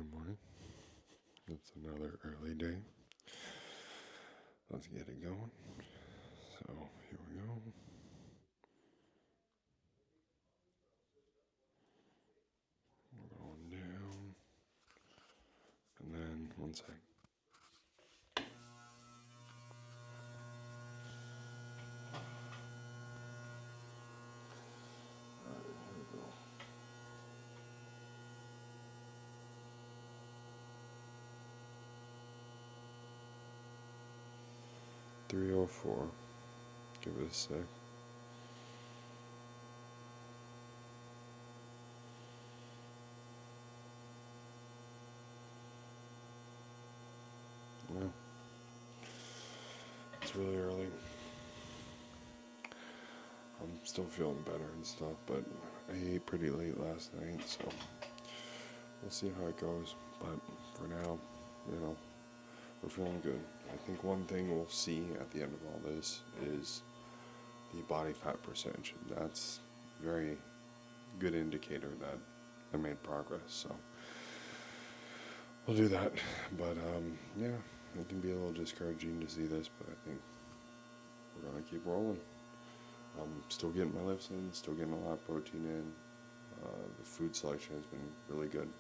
Good morning. It's another early day. Let's get it going. So here we go. We're going down. And then one sec. Alright, here we go. 304. Give it a sec. Yeah. It's really early. I'm still feeling better and stuff, but I ate pretty late last night, so we'll see how it goes. But for now, we're feeling good. I think one thing we'll see at the end of all this is the body fat percentage. That's a very good indicator that I made progress. So we'll do that. But yeah, it can be a little discouraging to see this, but I think we're gonna keep rolling. I'm still getting my lifts in, still getting a lot of protein in. The food selection has been really good,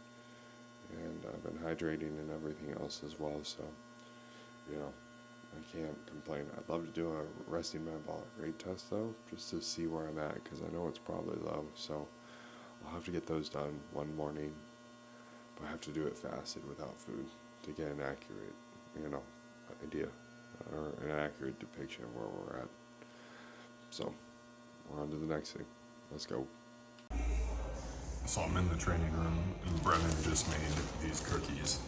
and I've been hydrating and everything else as well. So I can't complain. I'd love to do a resting metabolic rate test though, just to see where I'm at, because I know it's probably low. So I'll have to get those done one morning, but I have to do it fasted without food to get an accurate, idea or an accurate depiction of where we're at. So we're on to the next thing. Let's go. So I'm in the training room, and Brennan just made these cookies.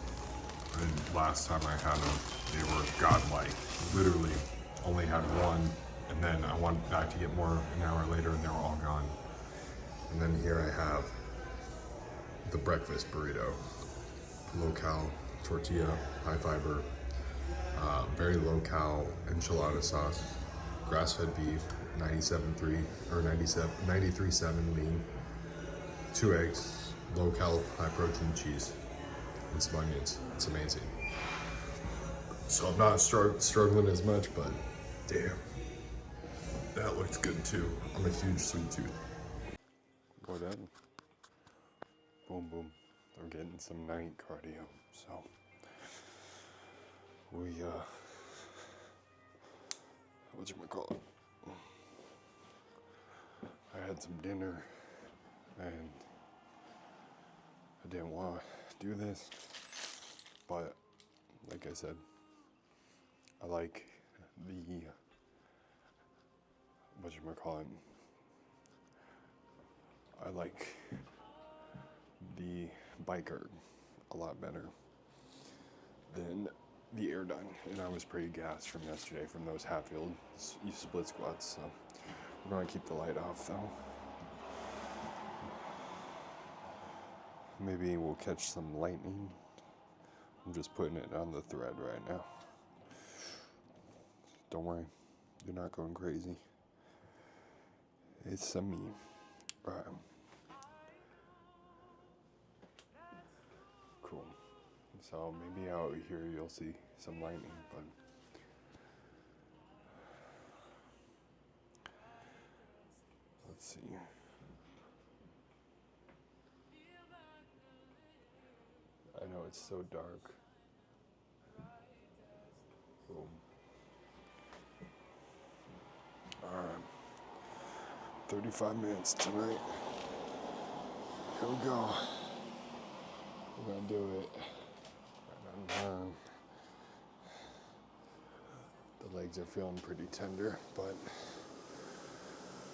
And last time I had them, they were godlike. Literally only had one, and then I went back to get more an hour later, and they were all gone. And then here I have the breakfast burrito. Low-cal tortilla, high fiber, very low-cal enchilada sauce, grass-fed beef, 97.3 or 93.7 lean, 2 eggs, low-cal, high-protein cheese, and some onions. It's amazing. So I'm not struggling as much, but damn, that looks good too. I'm a huge sweet tooth. Go done. Boom, boom. I'm getting some night cardio. So we whatchamacallit? I had some dinner, and I didn't want to do this, but like I said, I like the I like the biker a lot better than the Airdyne, and I was pretty gassed from yesterday from those Hatfield split squats, so we're gonna keep the light off though. Maybe we'll catch some lightning. I'm just putting it on the thread right now. Don't worry, you're not going crazy. It's me. Alright. Cool. So maybe out here you'll see some lightning, but let's see. I know it's so dark. Boom. Alright. 35 minutes tonight. Here we go. We're gonna do it. The legs are feeling pretty tender, but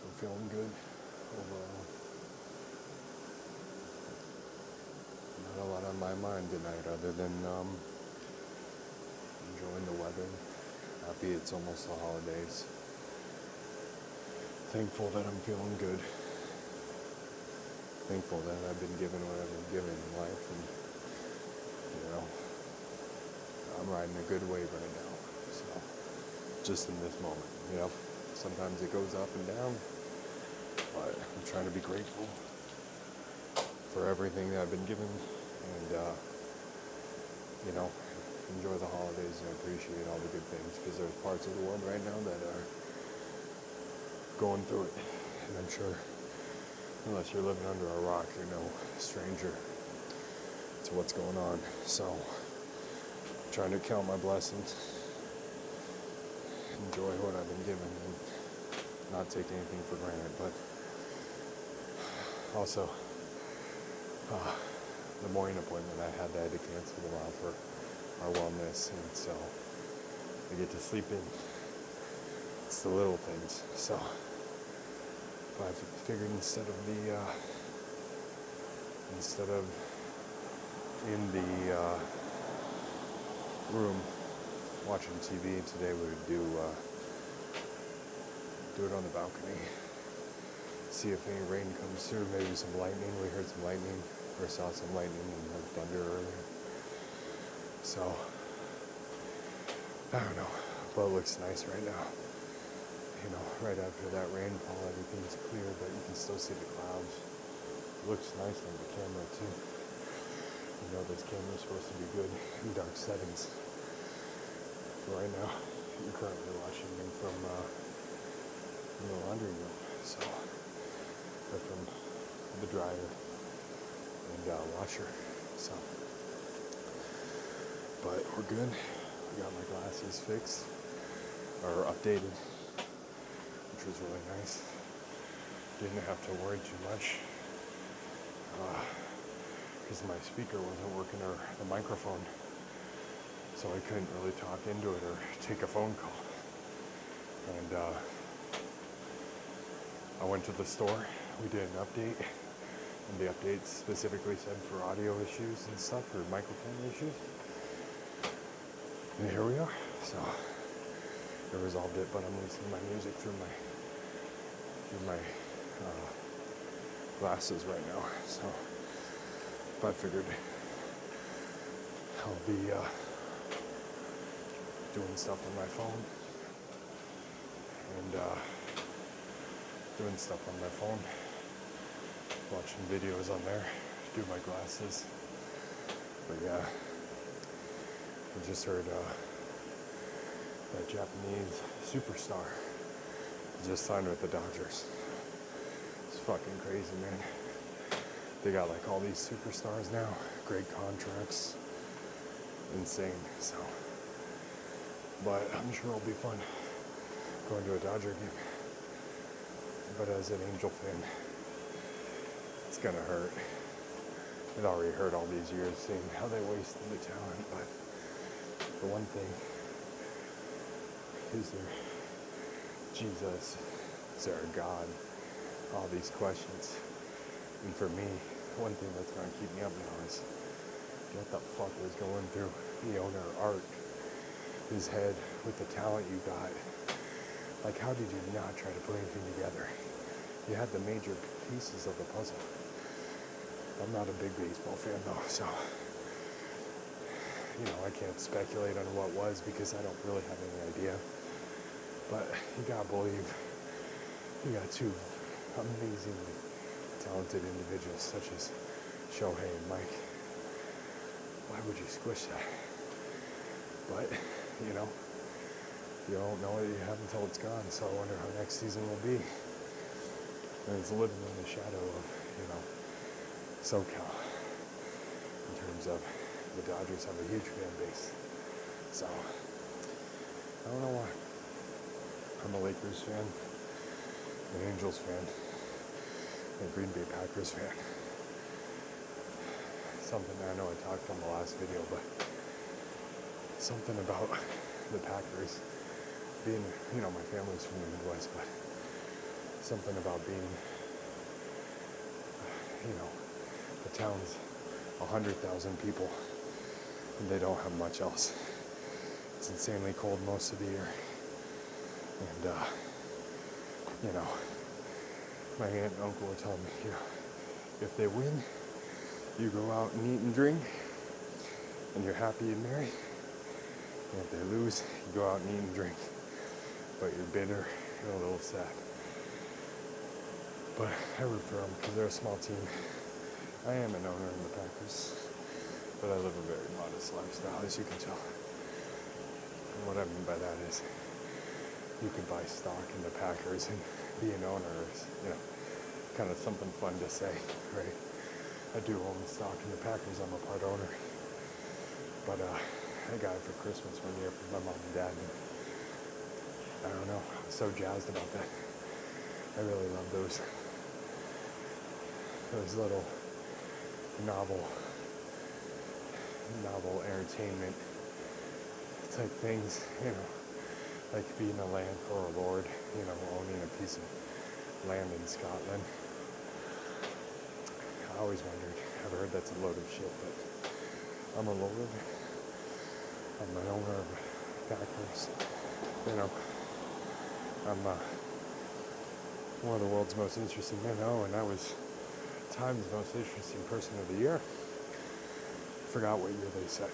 we're feeling good overall. Not a lot on my mind tonight other than enjoying the weather. Happy it's almost the holidays. Thankful that I'm feeling good. Thankful that I've been given what I've been given in life, and I'm riding a good wave right now. So just in this moment, sometimes it goes up and down, but I'm trying to be grateful for everything that I've been given, and enjoy the holidays and appreciate all the good things, because there's parts of the world right now that are going through it. And I'm sure, unless you're living under a rock, you're no stranger to what's going on. So, I'm trying to count my blessings, enjoy what I've been given, and not take anything for granted. But also, the morning appointment I had to cancel a while for our wellness, and so I get to sleep in. It's the little things. So I figured instead of in the room watching TV today, we would do it on the balcony. See if any rain comes through, maybe some lightning. We heard some lightning, or saw some lightning and thunder earlier. So, I don't know, but it looks nice right now. Right after that rainfall, everything's clear, but you can still see the clouds. It looks nice on the camera too. This camera's supposed to be good in dark settings. But right now, you're currently watching me from the laundry room, or from the dryer and washer. So, but we're good. I got my glasses fixed, or updated, which was really nice. Didn't have to worry too much, because my speaker wasn't working, or the microphone, so I couldn't really talk into it or take a phone call. And I went to the store, we did an update, and the update specifically said for audio issues and stuff, or microphone issues. And here we are. So it resolved it, but I'm listening to my music through my glasses right now. So, but I figured I'll be doing stuff on my phone and watching videos on there, do my glasses. But yeah, I just heard that Japanese superstar just signed with the Dodgers. It's fucking crazy, man. They got like all these superstars now, great contracts, insane. So, but I'm sure it'll be fun going to a Dodger game. But as an Angel fan, it's gonna hurt. It already hurt all these years seeing how they wasted the talent. But the one thing is there Jesus, is there a God? All these questions. And for me, one thing that's gonna keep me up now is what the fuck was going through the owner Art, his head with the talent you got. Like, how did you not try to put anything together? You had the major pieces of the puzzle. I'm not a big baseball fan though, so I can't speculate on what was because I don't really have any idea. But you gotta believe you got two amazingly talented individuals such as Shohei and Mike. Why would you squish that? But, you don't know what you have until it's gone, so I wonder how next season will be. And it's living in the shadow of, SoCal, in terms of the Dodgers have a huge fan base. So, I don't know why. I'm a Lakers fan, an Angels fan, and a Green Bay Packers fan. Something I know I talked on the last video, but something about the Packers being, my family's from the Midwest, but something about being, the town's 100,000 people, and they don't have much else. It's insanely cold most of the year, and my aunt and uncle were telling me, if they win, you go out and eat and drink, and you're happy and merry. And if they lose, you go out and eat and drink, but you're bitter and a little sad. But I root for them because they're a small team. I am an owner in the Packers. But I live a very modest lifestyle, as you can tell. And what I mean by that is you can buy stock in the Packers and be an owner is, kind of something fun to say, right? I do own stock in the Packers. I'm a part owner. But I got it for Christmas one year from my mom and dad. And I don't know. I was so jazzed about that. I really love those little novel entertainment type things, like being a land for a lord, owning a piece of land in Scotland. I always wondered. I've heard that's a load of shit, but I'm a lord. I'm an owner of Packers. I'm one of the world's most interesting men. Oh, and I was Time's most interesting person of the year. Forgot what year they said,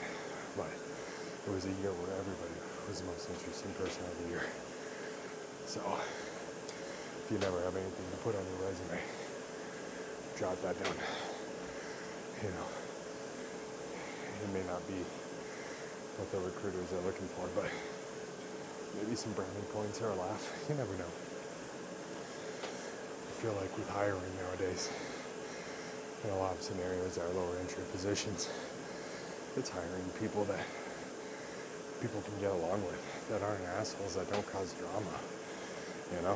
but it was a year where everybody was the most interesting person of the year. So, if you never have anything to put on your resume, jot that down. It may not be what the recruiters are looking for, but maybe some branding points or a laugh. You never know. I feel like with hiring nowadays, in a lot of scenarios that are lower entry positions, it's hiring people that people can get along with, that aren't assholes, that don't cause drama, I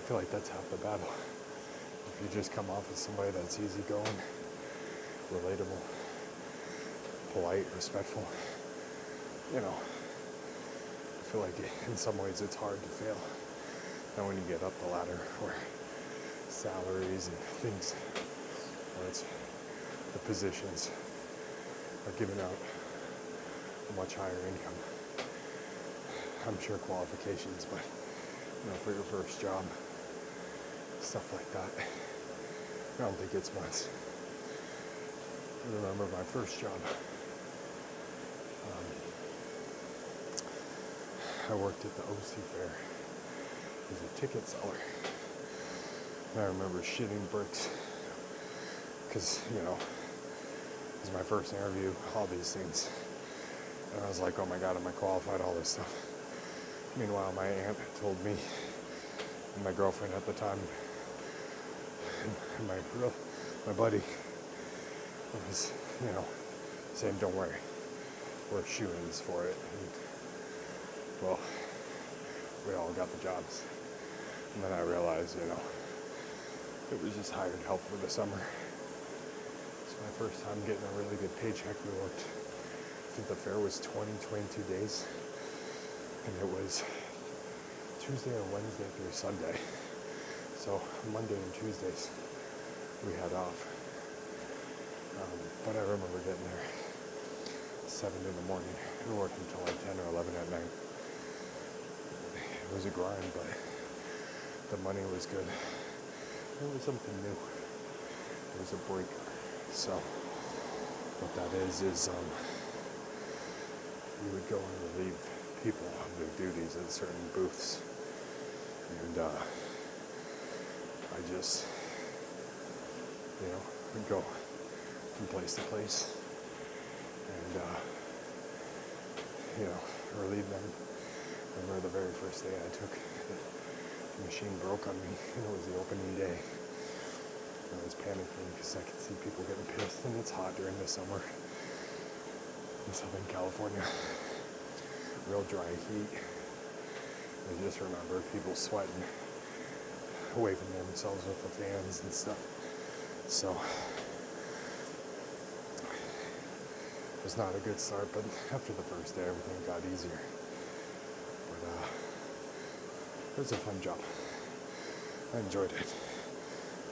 feel like that's half the battle. If you just come off as somebody that's easygoing, relatable, polite, respectful, I feel like in some ways it's hard to fail. And when you get up the ladder where salaries and things, where it's the positions are giving out a much higher income. I'm sure qualifications, but for your first job, stuff like that, I don't think it's much. I remember my first job. I worked at the OC Fair as a ticket seller. And I remember shitting bricks because, it was my first interview, all these things. And I was like, oh my God, am I qualified, all this stuff. Meanwhile, my aunt told me, and my girlfriend at the time, and my buddy was, saying, don't worry, we're shoo-ins for it. And, well, we all got the jobs. And then I realized, it was just hired help for the summer. It's my first time getting a really good paycheck. We worked, I think the fair was 22 days. And it was Tuesday or Wednesday through Sunday. So Monday and Tuesdays we had off. But I remember getting there 7 in the morning and working until like 10 or 11 at night. It was a grind, but the money was good. It was something new. It was a break. So what that is you would go and relieve people of their duties at certain booths. And I just, would go from place to place and, relieve them. I remember the very first day I took, the machine broke on me, and it was the opening day. I was panicking because I could see people getting pissed, and it's hot during the summer in Southern California. Real dry heat. I just remember people sweating, waving themselves with the fans and stuff. So it was not a good start, but after the first day, everything got easier. But it was a fun job. I enjoyed it.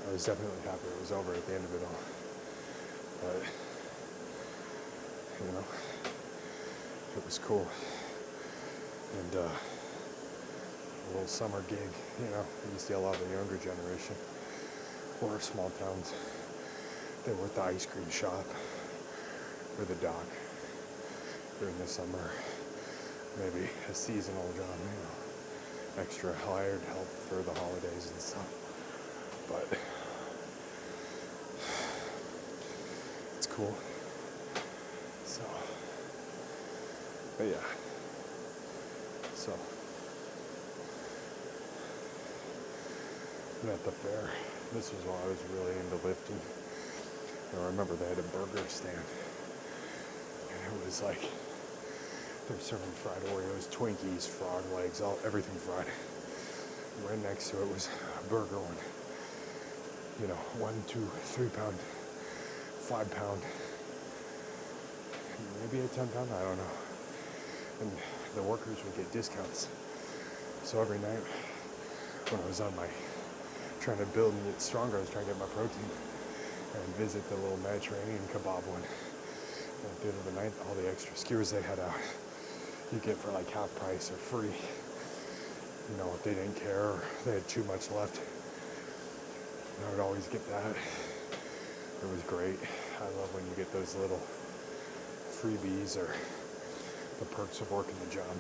I was definitely happy it was over at the end of it all. But, it was cool. And a little summer gig, you see a lot of the younger generation or small towns. They work the ice cream shop or the dock during the summer. Maybe a seasonal job, extra hired help for the holidays and stuff. But it's cool. So, but yeah. So, and at the fair, this was while I was really into lifting. And I remember they had a burger stand. And it was like, they're serving fried Oreos, Twinkies, frog legs, everything fried. Right next to it was a burger one. You know, 1, 2, 3 pound, 5 pound, maybe a 10 pound, I don't know. And the workers would get discounts. So every night when I was on my, trying to build and get stronger, I was trying to get my protein and visit the little Mediterranean kebab one. And at the end of the night, all the extra skewers they had out, you get for like half price or free. You know, if they didn't care or they had too much left. I would always get that. It was great. I love when you get those little freebies or the perks of working the job.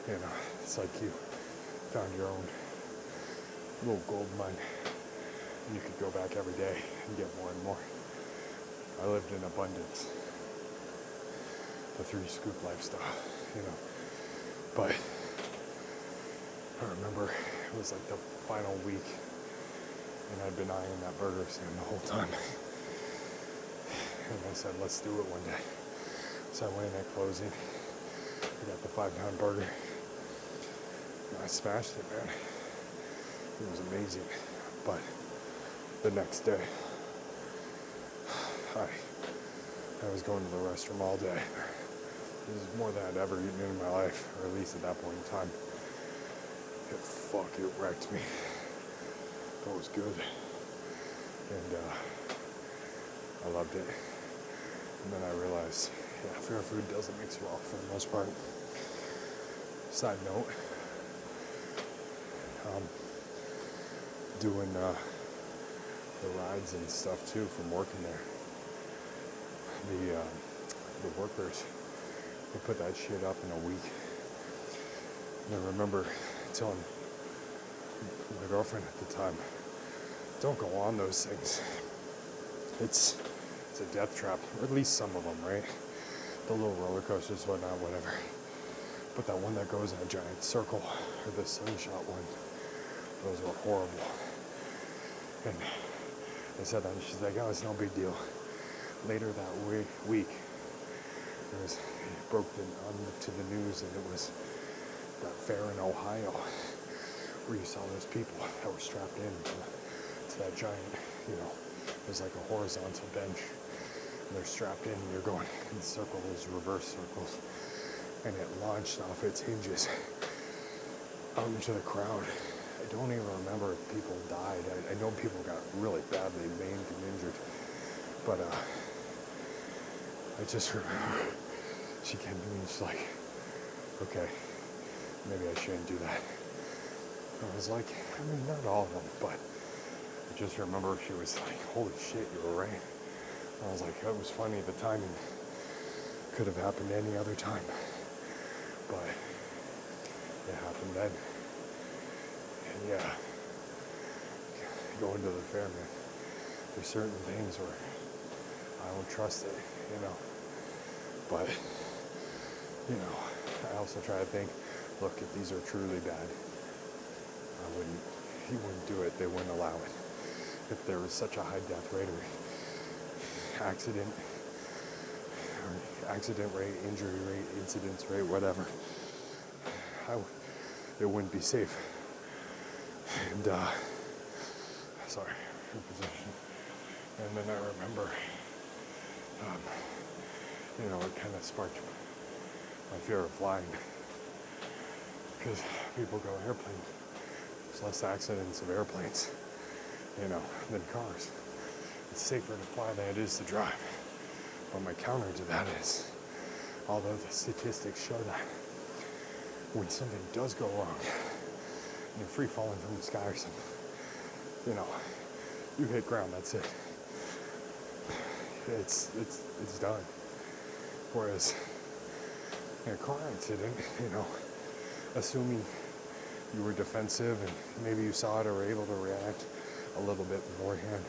You know, it's like you found your own little gold mine. You could go back every day and get more and more. I lived in abundance. The 3-scoop lifestyle, you know. But I remember it was like the final week and I'd been eyeing that burger stand the whole time. And I said, let's do it one day. So I went in at closing. I got the 5 pound burger. And I smashed it, man. It was amazing. But the next day, I was going to the restroom all day. It was more than I'd ever eaten in my life, or at least at that point in time. It wrecked me. It was good. And I loved it. And then I realized, yeah, fair food doesn't mix well for the most part. Side note, doing the rides and stuff too from working there. The workers, they put that shit up in a week. And I remember telling my girlfriend at the time, don't go on those things. It's a death trap, or at least some of them, right? The little roller coasters, whatnot, whatever. But that one that goes in a giant circle, or the slingshot one, those were horrible. And I said that, and she's like, oh, it's no big deal. Later that week, it broke onto the news, and it was that fair in Ohio, where you saw those people that were strapped in to that giant, you know, it was like a horizontal bench, and they're strapped in, and you're going in circles, reverse circles, and it launched off its hinges out into the crowd. I don't even remember if people died. I know people got really badly maimed and injured, but I just remember she came to me and she's like, okay, maybe I shouldn't do that. I was like, I mean, not all of them, but I just remember she was like, holy shit, you were right. I was like, that was funny. The timing could have happened any other time, but it happened then. And yeah, going to the fair, man, there's certain things where I don't trust it, you know. But, you know, I also try to think, look, if these are truly bad, he wouldn't do it. They wouldn't allow it. If there was such a high death rate or accident rate, injury rate, incidence rate, whatever, it wouldn't be safe. And, sorry, reposition. And then I remember, you know, it kind of sparked my fear of flying. Because people go airplane, there's less accidents of airplanes, you know, than cars. It's safer to fly than it is to drive. But my counter to that is, although the statistics show that when something does go wrong, and you're free falling from the sky or something, you know, you hit ground, that's it. It's done. Whereas in a car accident, you know, assuming you were defensive and maybe you saw it or were able to react a little bit beforehand,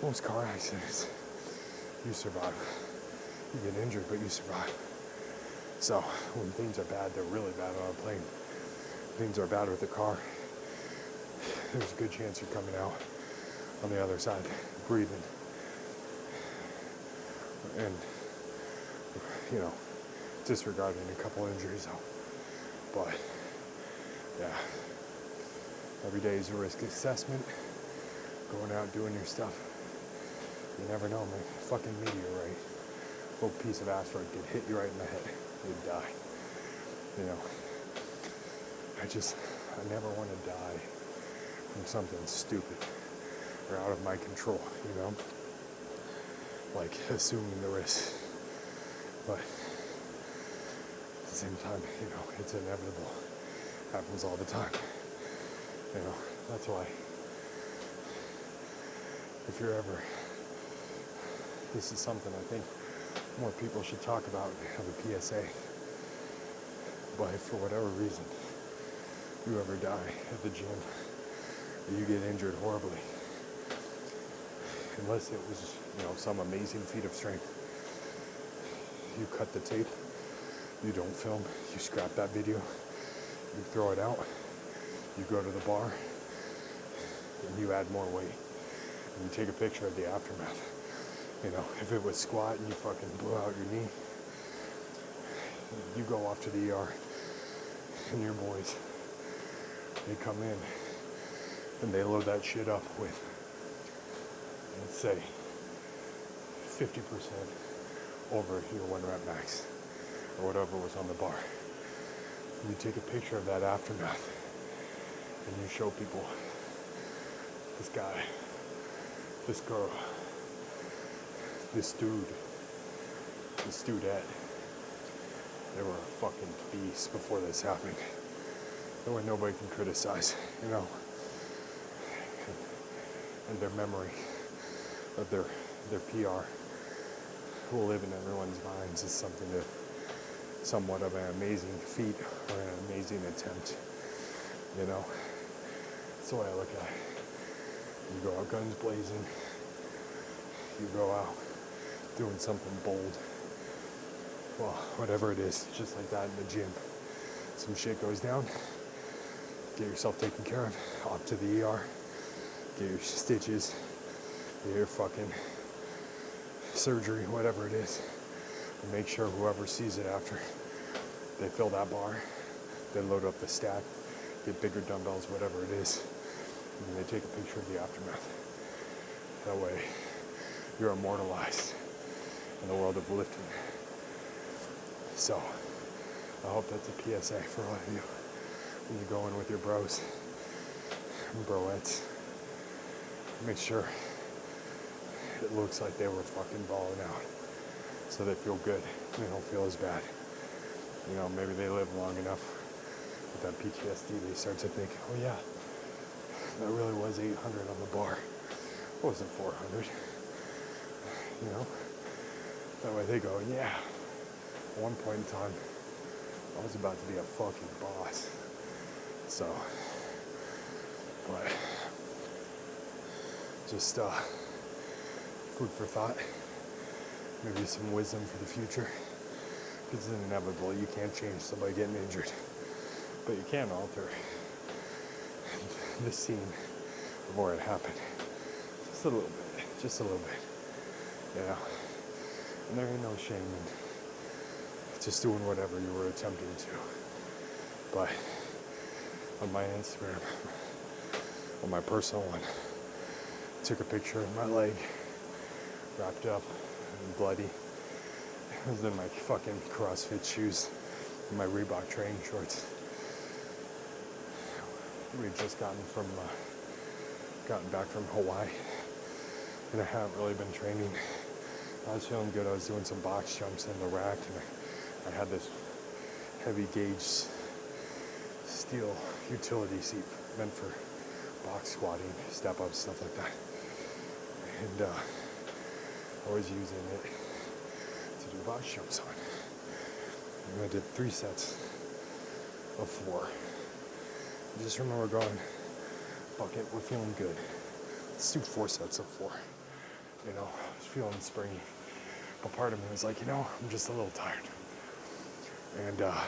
most car accidents, you survive. You get injured, but you survive. So when things are bad, they're really bad on a plane. Things are bad with the car. There's a good chance you're coming out on the other side, breathing. And, you know, disregarding a couple injuries out. But, yeah, every day is a risk assessment. Going out doing your stuff. You never know, man. Fucking meteorite. Little piece of asteroid could hit you right in the head. You'd die. You know, I never want to die from something stupid or out of my control, you know? Like, assuming the risk. But at the same time, you know, it's inevitable. Happens all the time. You know, that's why if you're ever, this is something I think more people should talk about, have a PSA. But if for whatever reason you ever die at the gym, or you get injured horribly, unless it was, you know, some amazing feat of strength, you cut the tape, you don't film, you scrap that video, you throw it out, you go to the bar, and you add more weight, and you take a picture of the aftermath. You know, if it was squat and you fucking blew out your knee, you go off to the ER, and your boys, they come in, and they load that shit up with, let's say, 50% over your 1 rep max, or whatever was on the bar. And you take a picture of that aftermath, and you show people, this guy, this girl, this dude, this dudette, they were a fucking beast before this happened. There was nobody can criticize, you know. And their memory of their PR will live in everyone's minds as something somewhat of an amazing feat or an amazing attempt, you know. That's the way I look at it. You go out guns blazing, you go out doing something bold, well, whatever it is, just like that in the gym. Some shit goes down, get yourself taken care of, off to the ER, get your stitches, get your fucking surgery, whatever it is, and make sure whoever sees it after, they fill that bar, they load up the stack, get bigger dumbbells, whatever it is, and they take a picture of the aftermath. That way, you're immortalized in the world of lifting. So, I hope that's a PSA for all of you when you go in with your bros and broettes. Make sure it looks like they were fucking balling out, so they feel good and they don't feel as bad. You know, maybe they live long enough with that PTSD, they start to think, oh yeah, that really was 800 on the bar. It wasn't 400. You know? That way they go, yeah, at one point in time, I was about to be a fucking boss. So, but, just food for thought, maybe some wisdom for the future, because it's inevitable. You can't change somebody getting injured, but you can alter the scene before it happened. Just a little bit, you know. And there ain't no shame in just doing whatever you were attempting to. But on my Instagram, on my personal one, I took a picture of my leg, wrapped up and bloody. It was in my fucking CrossFit shoes, and my Reebok training shorts. We had just gotten back from Hawaii, and I haven't really been training. I was feeling good. I was doing some box jumps in the rack, and I had this heavy gauge steel utility seat meant for box squatting, step ups, stuff like that. And I was using it to do box jumps on. And I did 3 sets of 4. I just remember going, fuck it, we're feeling good. Let's do 4 sets of 4. You know, I was feeling springy. But part of me was like, I'm just a little tired. And I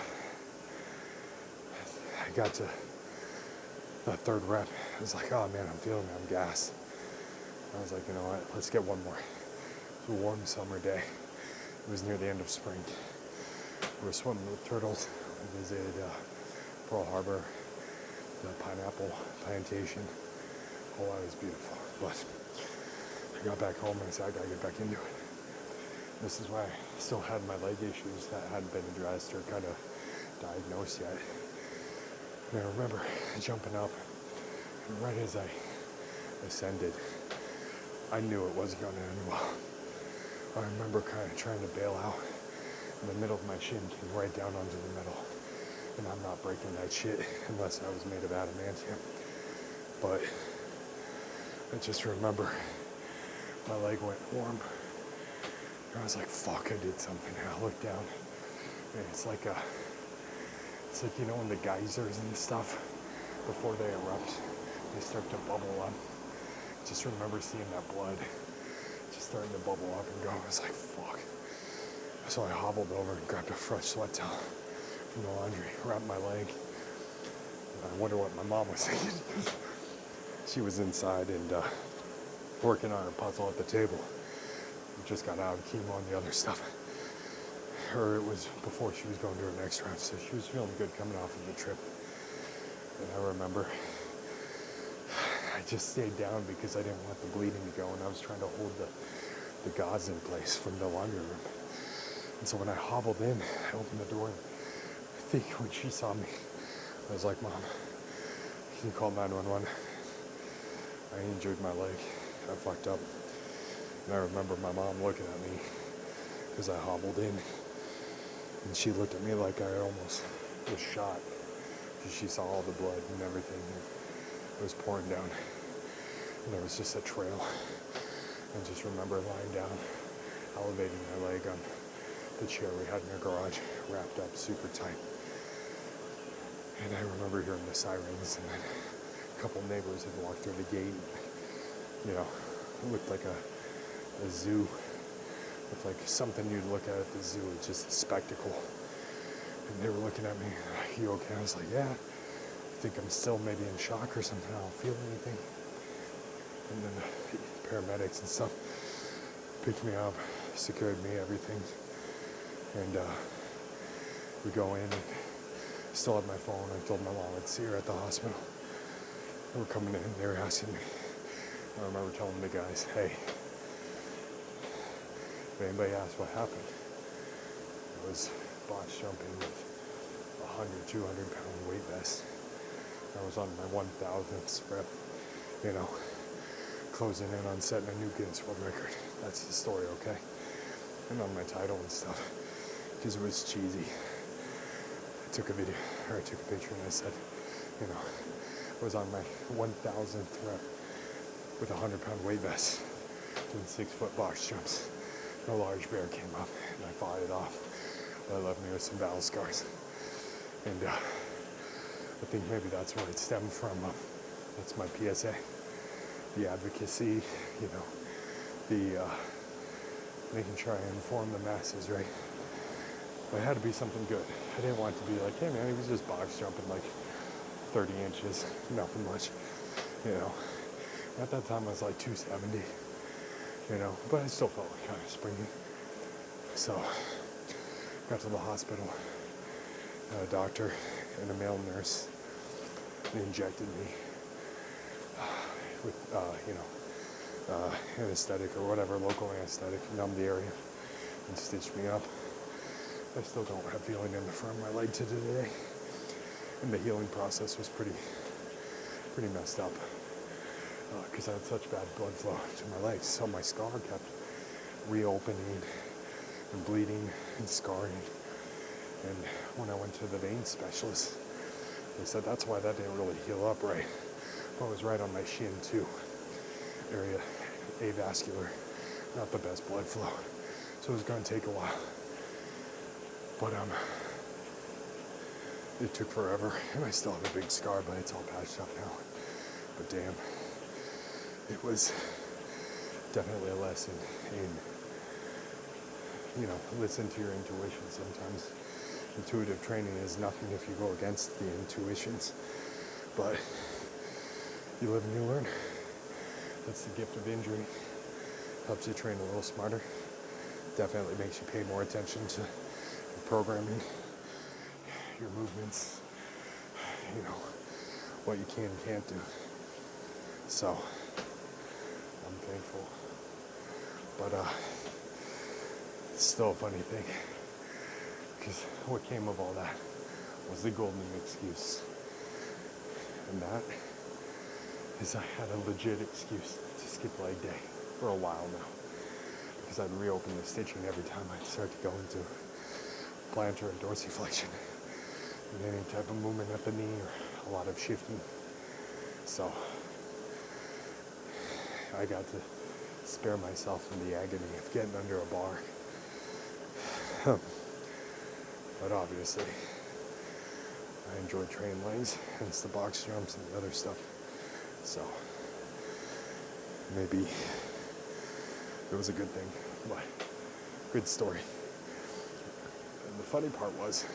got to the third rep. I was like, oh man, I'm feeling it, I'm gassed. I was like, you know what, let's get one more. It was a warm summer day. It was near the end of spring. We were swimming with turtles. We visited Pearl Harbor, the pineapple plantation. Oh, that was beautiful. But I got back home and I said, I gotta get back into it. This is why I still had my leg issues that hadn't been addressed or kind of diagnosed yet. And I remember jumping up, and right as I ascended, I knew it wasn't going to end well. I remember kind of trying to bail out, and the middle of my shin came right down onto the metal. And I'm not breaking that shit unless I was made of adamantium. But I just remember my leg went warm. And I was like, fuck, I did something. And I looked down, and it's like when the geysers and stuff, before they erupt, they start to bubble up. Just remember seeing that blood just starting to bubble up and go. I was like, fuck. So I hobbled over and grabbed a fresh sweat towel from the laundry, wrapped my leg. I wonder what my mom was thinking. She was inside and working on her puzzle at the table. We just got out of chemo and the other stuff. Or it was before she was going to her next round, so she was feeling good coming off of the trip. And I remember I just stayed down because I didn't want the bleeding to go, and I was trying to hold the gauze in place from the laundry room. And so when I hobbled in, I opened the door, and I think when she saw me, I was like, Mom, can you call 911? I injured my leg. I fucked up. And I remember my mom looking at me because I hobbled in. And she looked at me like I almost was shot. Because she saw all the blood and everything. And it was pouring down. And there was just a trail. And just remember lying down, elevating my leg on the chair we had in our garage, wrapped up super tight. And I remember hearing the sirens, and then a couple neighbors had walked through the gate. It looked like a zoo. With like something you'd look at the zoo. It's just a spectacle. And they were looking at me, are you okay? I was like, yeah. I think I'm still maybe in shock or something. I don't feel anything. And then the paramedics and stuff picked me up, secured me, everything. And we go in and still have my phone. I told my mom I'd see her at the hospital. They were coming in, they were asking me. I remember telling the guys, hey, if anybody asked what happened, it was box jumping with 100, 200 pound weight vest. I was on my 1,000th rep, closing in on setting a new Guinness World Record. That's the story, okay? And on my title and stuff, because it was cheesy. I took a picture and I said, I was on my 1,000th rep with a 100-pound weight vest, doing 6-foot box jumps. A large bear came up and I fought it off. That left me with some battle scars. And I think maybe that's where it stemmed from. That's my PSA. The advocacy, the making sure I inform the masses, right? But it had to be something good. I didn't want to be like, hey man, he was just box jumping like 30 inches, nothing much, At that time I was like 270, but I still felt like kind of springy. So, got to the hospital, a doctor and a male nurse, they injected me with, anesthetic or whatever, local anesthetic, numbed the area, and stitched me up. I still don't have feeling in the front of my leg to today. And the healing process was pretty messed up because I had such bad blood flow to my legs. So my scar kept reopening and bleeding and scarring. And when I went to the vein specialist, they said that's why that didn't really heal up right. But it was right on my shin too. Area avascular, not the best blood flow. So it was going to take a while. But it took forever, and I still have a big scar, but it's all patched up now. But damn, it was definitely a lesson in listen to your intuition. Sometimes intuitive training is nothing if you go against the intuitions, but you live and you learn. That's the gift of injury. Helps you train a little smarter. Definitely makes you pay more attention to your programming, your movements, what you can and can't do. So, I'm thankful. But it's still a funny thing, because what came of all that was the golden excuse. And that is I had a legit excuse to skip leg day for a while now, because I'd reopen the stitching every time I'd start to go into plantar and dorsiflexion and any type of movement at the knee or a lot of shifting. So I got to spare myself from the agony of getting under a bar. But obviously, I enjoy training legs, hence the box jumps and the other stuff. So maybe it was a good thing, but good story. And the funny part was,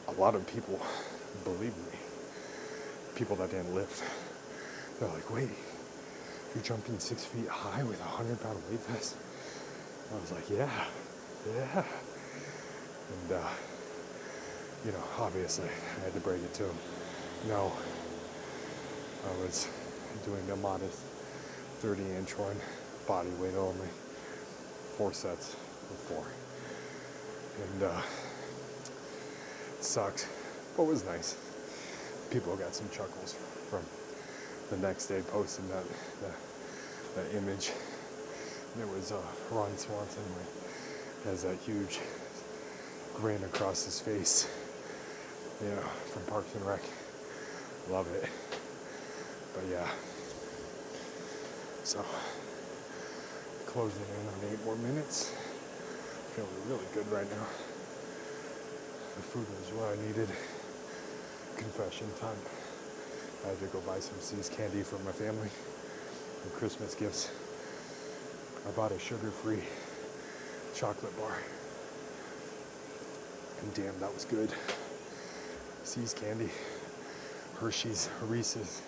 a lot of people believed me. People that didn't lift. They're like, wait, you're jumping 6 feet high with a 100-pound weight vest? I was like, yeah. And, obviously, I had to break it to them. No, I was doing a modest 30-inch one, body weight only, 4 sets of 4. And it sucked, but it was nice. People got some chuckles from the next day posting that image. There was Ron Swanson who has that huge grin across his face, from Parks and Rec. Love it. But yeah, so closing in on 8 more minutes. Feeling really good right now. The food was what I needed. Confession time. I had to go buy some See's candy for my family and Christmas gifts. I bought a sugar-free chocolate bar. And damn, that was good. See's candy, Hershey's, Reese's.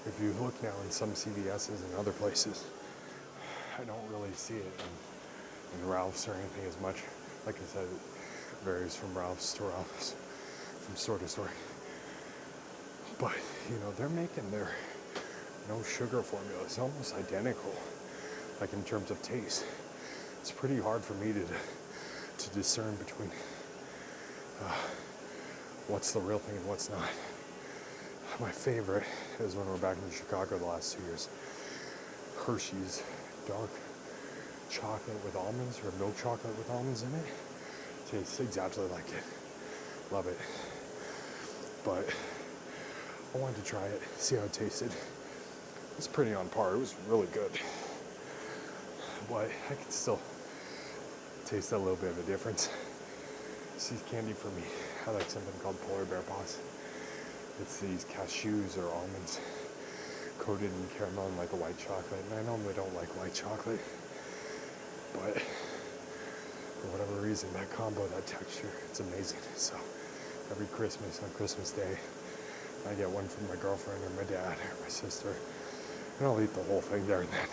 If you look now in some CVS's and other places, I don't really see it in Ralph's or anything as much. Like I said, it varies from Ralph's to Ralph's, from store to store. But, they're making their no sugar formula. It's almost identical, like in terms of taste. It's pretty hard for me to discern between what's the real thing and what's not. My favorite is when we're back in Chicago the last 2 years. Hershey's dark chocolate with almonds, or milk chocolate with almonds in it. Tastes exactly like it. Love it. But I wanted to try it, see how it tasted. It was pretty on par. It was really good. But I could still taste a little bit of a difference. See's candy for me. I like something called Polar Bear Paws. It's these cashews or almonds coated in caramel and like a white chocolate. And I normally don't like white chocolate, but for whatever reason, that combo, that texture, it's amazing. So every Christmas, on Christmas Day, I get one from my girlfriend or my dad or my sister, and I'll eat the whole thing there and then.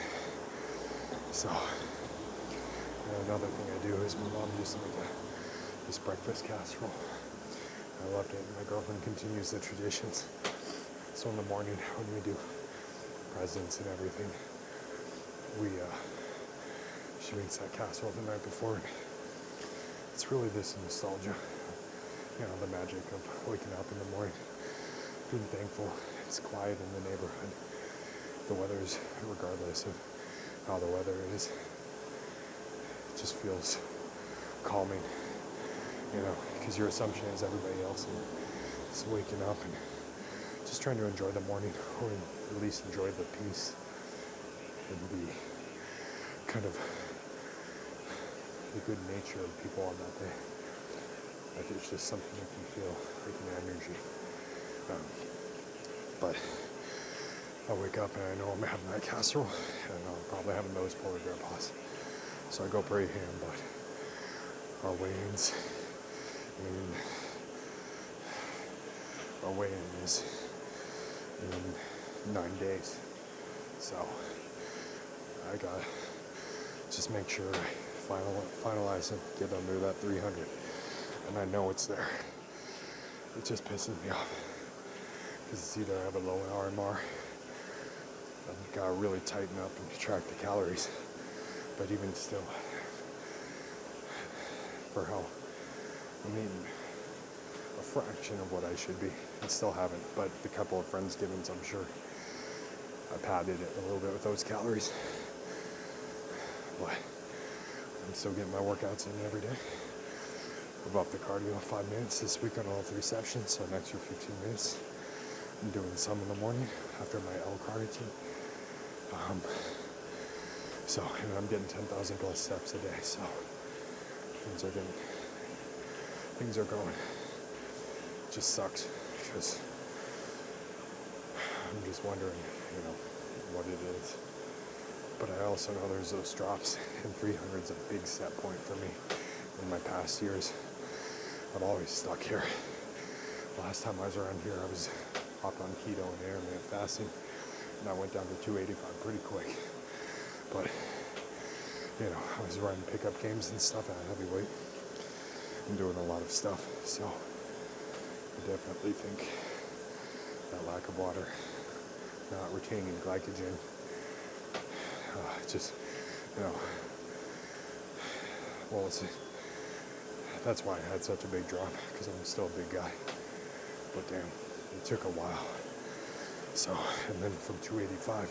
So another thing I do is my mom used to make this breakfast casserole. I loved it. My girlfriend continues the traditions. So in the morning when we do presents and everything, she makes that casserole the night before. And it's really this nostalgia, the magic of waking up in the morning, being thankful. It's quiet in the neighborhood. The weather's, regardless of how the weather is, it just feels calming. Because your assumption is everybody else is waking up and just trying to enjoy the morning, or at least enjoy the peace and the kind of the good nature of people on that day. Like it's just something that you feel, like an energy. But I wake up and I know I'm having that casserole, and I'm probably having those Polar Bear Paws. So I go pretty ham, but our weigh-ins, our weigh-in is in 9 days. So I gotta just make sure I finalize and get under that 300. And I know it's there. It just pisses me off. Because it's either I have a low RMR, I've got to really tighten up and track the calories. But even still, for how I'm eating a fraction of what I should be, and still haven't. But the couple of Friendsgivings, I'm sure I padded it a little bit with those calories. But I'm still getting my workouts in every day. I've upped the cardio 5 minutes this week on all 3 sessions, so an extra 15 minutes. I'm doing some in the morning after my L-carnitine. And I'm getting 10,000 plus steps a day, so things are going. It just sucks, because I'm just wondering, what it is. But I also know there's those drops, and 300's a big set point for me. In my past years, I've always stuck here. Last time I was around here, I was hopped on keto and intermittent fasting, and I went down to 285 pretty quick. But, I was running pickup games and stuff at heavyweight and doing a lot of stuff. So I definitely think that lack of water, not retaining glycogen, that's why I had such a big drop, because I'm still a big guy. But damn, it took a while. So, and then from 285,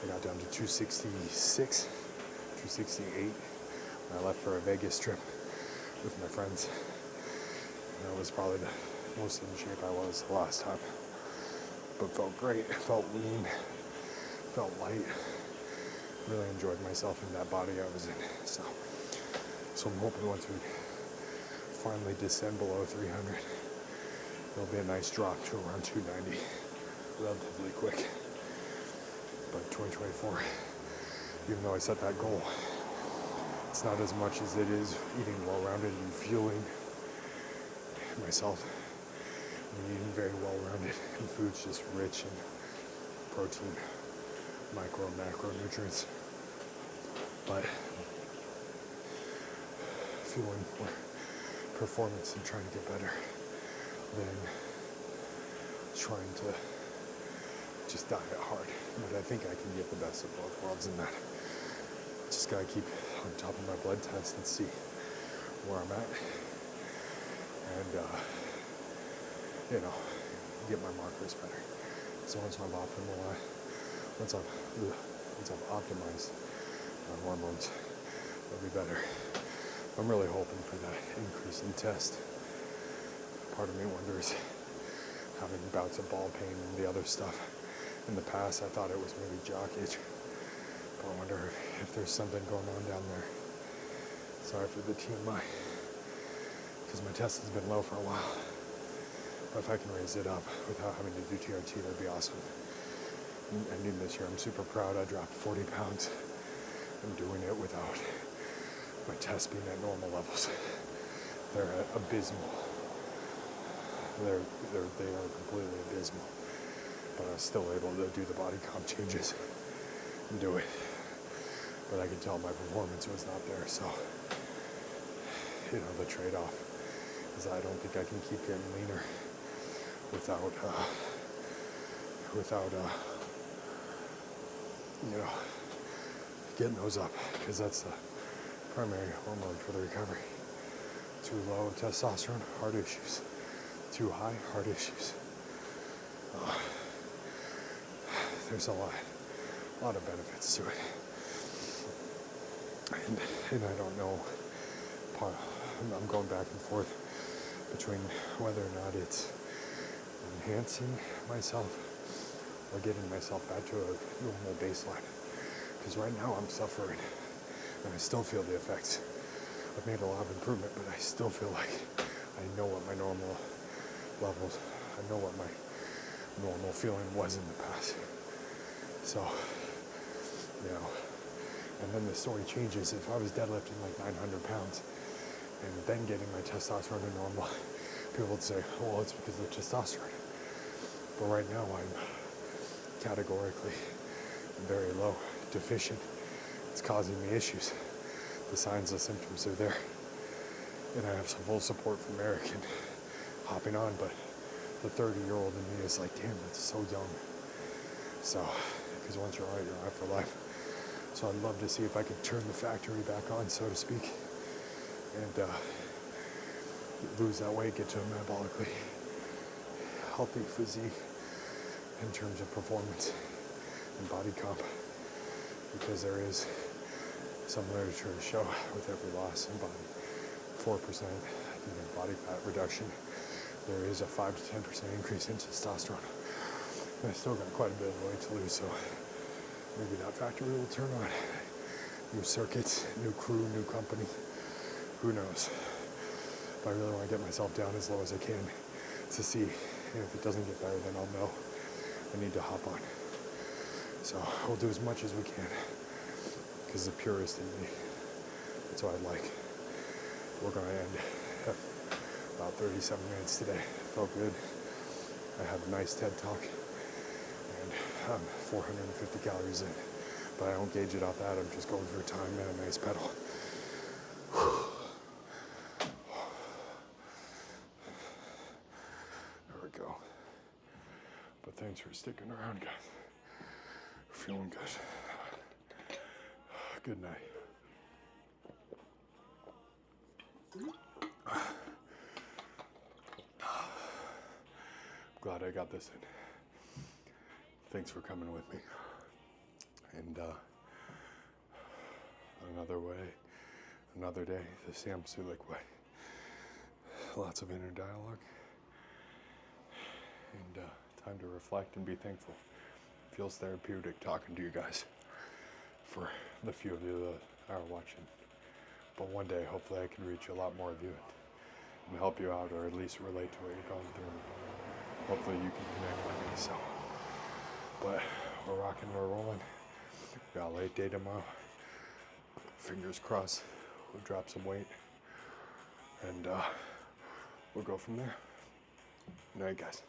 I got down to 266, 268. When I left for a Vegas trip with my friends. And that was probably the most in shape I was the last time. But felt great, felt lean, felt light. Really enjoyed myself in that body I was in. So I'm hoping once we finally descend below 300, it'll be a nice drop to around 290 relatively quick. But 2024, even though I set that goal, it's not as much as it is eating well-rounded and fueling myself. I'm eating very well-rounded, and food's just rich in protein, micro and macro nutrients. But fueling for performance and trying to get better than trying to just diet hard. But I think I can get the best of both worlds in that. Just gotta keep on top of my blood test and see where I'm at, and get my markers better. So once I've optimized my hormones, it'll be better. I'm really hoping for that increase in test. Part of me wonders, having bouts of ball pain and the other stuff. In the past, I thought it was maybe jock itch. But I wonder if there's something going on down there. Sorry for the TMI, because my test has been low for a while. But if I can raise it up without having to do TRT, that'd be awesome. Ending this year, I'm super proud. I dropped 40 pounds. I'm doing it without my tests being at normal levels. They're abysmal. They are completely abysmal. But I was still able to do the body comp changes and do it. But I could tell my performance was not there. So, the trade-off is I don't think I can keep getting leaner without getting those up, because that's the primary hormone for the recovery. Too low in testosterone, heart issues. Too high, heart issues. There's a lot of benefits to it. And I don't know, I'm going back and forth between whether or not it's enhancing myself or getting myself back to a normal baseline. Because right now I'm suffering, and I still feel the effects. I've made a lot of improvement, but I still feel like I know what my normal levels, I know what my normal feeling was in the past. So, And then the story changes. If I was deadlifting like 900 pounds and then getting my testosterone to normal, people would say, well, it's because of the testosterone. But right now I'm categorically very low, deficient. It's causing me issues. The signs, the symptoms are there. And I have some full support from Eric and hopping on, but the 30-year-old in me is like, damn, that's so young. So, because once you're on it, you're on it for life. So I'd love to see if I could turn the factory back on, so to speak, and lose that weight, get to a metabolically healthy physique in terms of performance and body comp, because there is some literature to show with every loss in body, 4% body fat reduction, there is a 5 to 10% increase in testosterone. And I still got quite a bit of weight to lose, so maybe that factory will turn on. New circuits, new crew, new company, who knows. But I really want to get myself down as low as I can to see, and if it doesn't get better, then I'll know I need to hop on. So we'll do as much as we can, because the purist in me, that's what I like. We're going to end at about 37 minutes today. Felt good. I had a nice TED Talk, and I'm 450 calories in. But I don't gauge it off that. I'm just going for time and a nice pedal. There we go. But thanks for sticking around, guys. Feeling good. Good night. Glad I got this in. Thanks for coming with me. And another way, another day, the Sam Sulek way. Lots of inner dialogue. And time to reflect and be thankful. Feels therapeutic talking to you guys, for the few of you that are watching. But one day, hopefully I can reach a lot more of you and help you out, or at least relate to what you're going through. Hopefully you can connect with me, so. But we're rocking, we're rolling. We got a late day tomorrow. Fingers crossed, we'll drop some weight. And we'll go from there. Good night, guys.